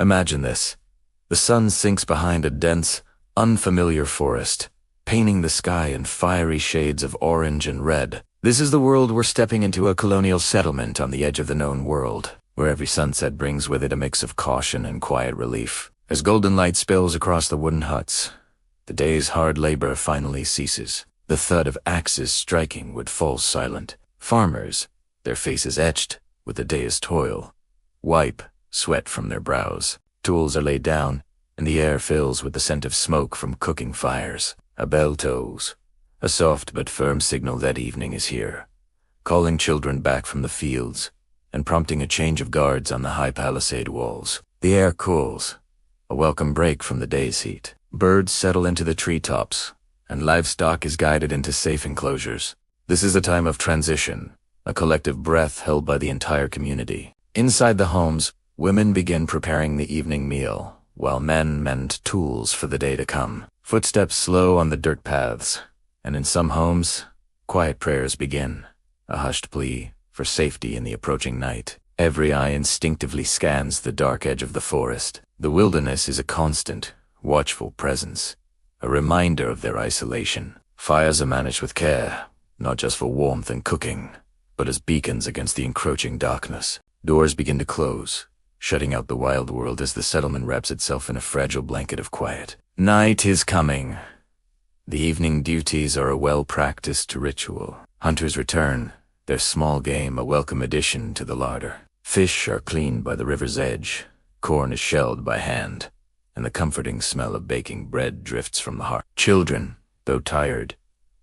Imagine this. The sun sinks behind a dense, unfamiliar forest, painting the sky in fiery shades of orange and red. This is the world we're stepping into, a colonial settlement on the edge of the known world, where every sunset brings with it a mix of caution and quiet relief. As golden light spills across the wooden huts, the day's hard labor finally ceases. The thud of axes striking wood falls silent. Farmers, their faces etched with the day's toil, wipe sweat from their brows. Tools are laid down, and the air fills with the scent of smoke from cooking fires. A bell tolls, a soft but firm signal that evening is here, calling children back from the fields and prompting a change of guards on the high palisade walls. The air cools, a welcome break from the day's heat. Birds settle into the treetops, and livestock is guided into safe enclosures. This is a time of transition, a collective breath held by the entire community. Inside the homes, women begin preparing the evening meal, while men mend tools for the day to come. Footsteps slow on the dirt paths, and in some homes, quiet prayers begin, a hushed plea for safety in the approaching night. Every eye instinctively scans the dark edge of the forest. The wilderness is a constant, watchful presence, a reminder of their isolation. Fires are managed with care, not just for warmth and cooking, but as beacons against the encroaching darkness. Doors begin to close, shutting out the wild world as the settlement wraps itself in a fragile blanket of quiet. Night is coming. The evening duties are a well-practiced ritual. Hunters return, their small game a welcome addition to the larder. Fish are cleaned by the river's edge, corn is shelled by hand, and the comforting smell of baking bread drifts from the heart. Children, though tired,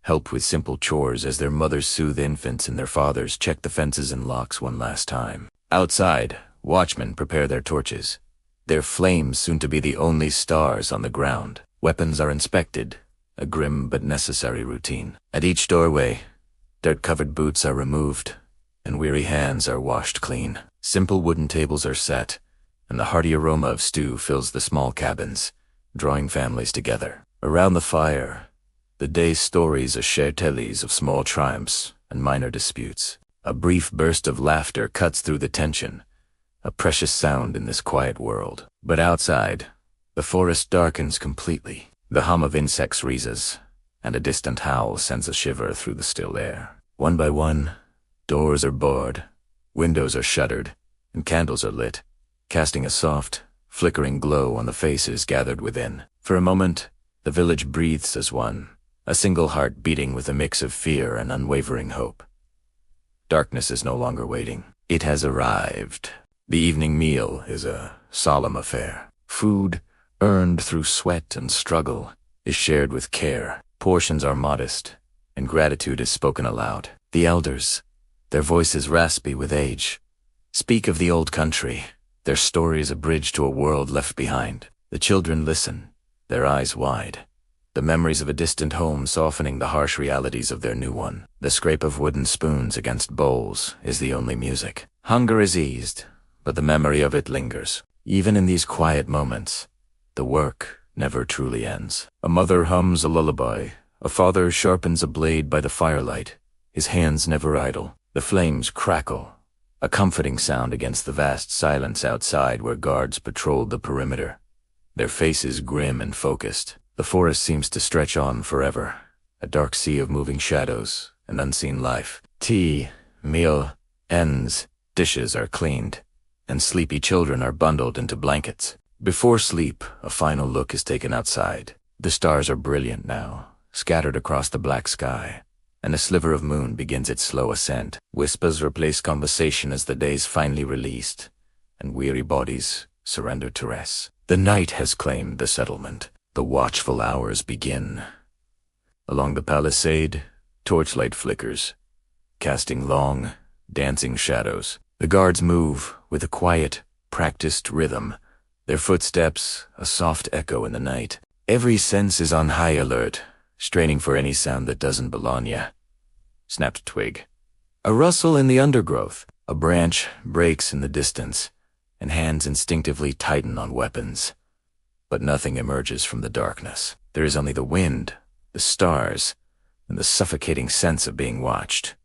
help with simple chores as their mothers soothe infants and their fathers check the fences and locks one last time. Outside, watchmen prepare their torches, their flames soon to be the only stars on the ground. Weapons are inspected, a grim but necessary routine. At each doorway, dirt-covered boots are removed, and weary hands are washed clean. Simple wooden tables are set, and the hearty aroma of stew fills the small cabins, drawing families together. Around the fire, the day's stories are shared tales of small triumphs and minor disputes. A brief burst of laughter cuts through the tension, a precious sound in this quiet world. But outside, the forest darkens completely. The hum of insects rheezes, and a distant howl sends a shiver through the still air. One by one, doors are barred, windows are shuttered, and candles are lit, casting a soft, flickering glow on the faces gathered within. For a moment, the village breathes as one, a single heart beating with a mix of fear and unwavering hope. Darkness is no longer waiting. It has arrived. The evening meal is a solemn affair. Food, earned through sweat and struggle, is shared with care. Portions are modest, and gratitude is spoken aloud. The elders, their voices raspy with age, speak of the old country, their stories a bridge to a world left behind. The children listen, their eyes wide, the memories of a distant home softening the harsh realities of their new one. The scrape of wooden spoons against bowls is the only music. Hunger is eased, but the memory of it lingers. Even in these quiet moments, the work never truly ends. A mother hums a lullaby, a father sharpens a blade by the firelight, his hands never idle. The flames crackle, a comforting sound against the vast silence outside where guards patrolled the perimeter, their faces grim and focused. The forest seems to stretch on forever, a dark sea of moving shadows and unseen life. Tea, meal, ends, dishes are cleaned, and sleepy children are bundled into blankets. Before sleep, a final look is taken outside. The stars are brilliant now, scattered across the black sky, and a sliver of moon begins its slow ascent. Whispers replace conversation as the day's finally released, and weary bodies surrender to rest. The night has claimed the settlement. The watchful hours begin. Along the palisade, torchlight flickers, casting long, dancing shadows. The guards move with a quiet, practiced rhythm, their footsteps a soft echo in the night. Every sense is on high alert, straining for any sound that doesn't belong yet. Snapped twig. A rustle in the undergrowth. A branch breaks in the distance, and hands instinctively tighten on weapons. But nothing emerges from the darkness. There is only the wind, the stars, and the suffocating sense of being watched.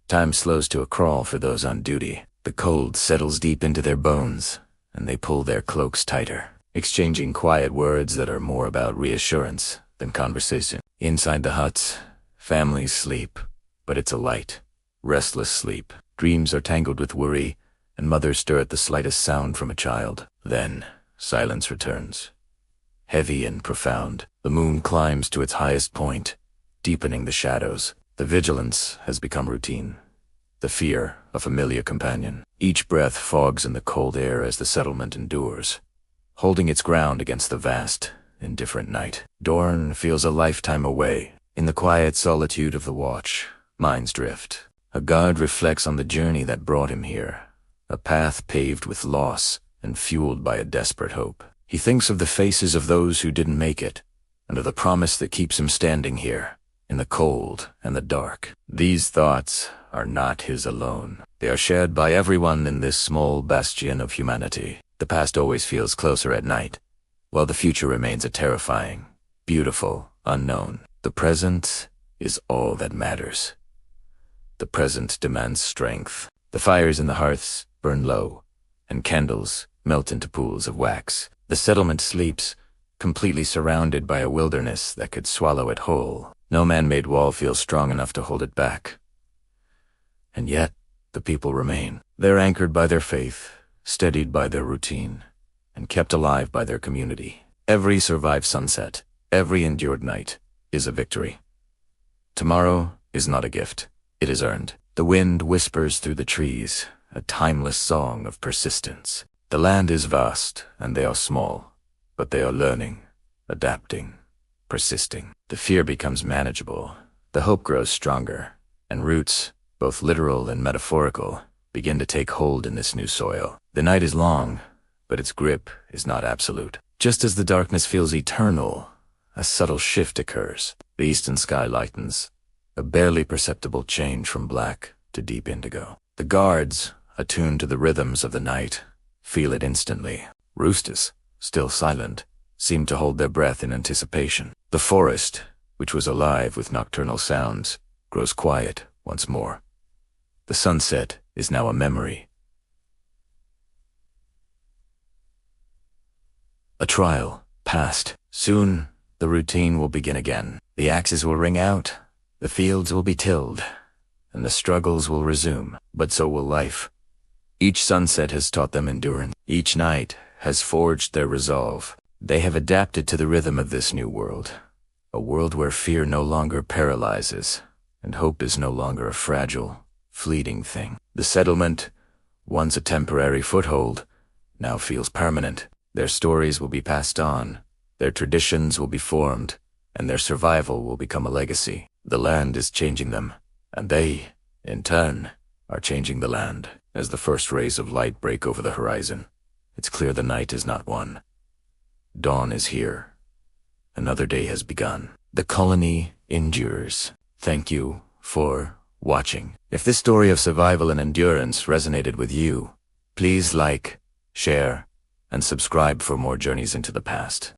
Time slows to a crawl for those on duty. The cold settles deep into their bones, and they pull their cloaks tighter, exchanging quiet words that are more about reassurance than conversation. Inside the huts, families sleep, but it's a light, restless sleep. Dreams are tangled with worry, and mothers stir at the slightest sound from a child. Then, silence returns. Heavy and profound, the moon climbs to its highest point, deepening the shadows. The vigilance has become routine. The fear, a familiar companion. Each breath fogs in the cold air as the settlement endures, holding its ground against the vast, indifferent night. Dorn feels a lifetime away. In the quiet solitude of the watch, minds drift. A guard reflects on the journey that brought him here, a path paved with loss and fueled by a desperate hope. He thinks of the faces of those who didn't make it, and of the promise that keeps him standing here, in the cold and the dark. These thoughts are not his alone. They are shared by everyone in this small bastion of humanity. The past always feels closer at night, while the future remains a terrifying, beautiful unknown. The present is all that matters. The present demands strength. The fires in the hearths burn low, and candles melt into pools of wax. The settlement sleeps, completely surrounded by a wilderness that could swallow it whole. No man-made wall feels strong enough to hold it back. And yet, the people remain. They're anchored by their faith, steadied by their routine, and kept alive by their community. Every survived sunset, every endured night, is a victory. Tomorrow is not a gift. It is earned. The wind whispers through the trees, a timeless song of persistence. The land is vast, and they are small, but they are learning, adapting, persisting. The fear becomes manageable, the hope grows stronger, and roots, both literal and metaphorical, begin to take hold in this new soil. The night is long, but its grip is not absolute. Just as the darkness feels eternal, a subtle shift occurs. The eastern sky lightens, a barely perceptible change from black to deep indigo. The guards, attuned to the rhythms of the night, feel it instantly. Roosters, still silent, seem to hold their breath in anticipation. The forest, which was alive with nocturnal sounds, grows quiet once more. The sunset is now a memory. A trial, past. Soon, the routine will begin again. The axes will ring out, the fields will be tilled, and the struggles will resume. But so will life. Each sunset has taught them endurance. Each night has forged their resolve. They have adapted to the rhythm of this new world, a world where fear no longer paralyzes, and hope is no longer a fragile, fleeting thing. The settlement, once a temporary foothold, now feels permanent. Their stories will be passed on, their traditions will be formed, and their survival will become a legacy. The land is changing them, and they, in turn, are changing the land. As the first rays of light break over the horizon, it's clear the night is not won. Dawn is here. Another day has begun. The colony endures. Thank you for watching. If this story of survival and endurance resonated with you, please like, share, and subscribe for more journeys into the past.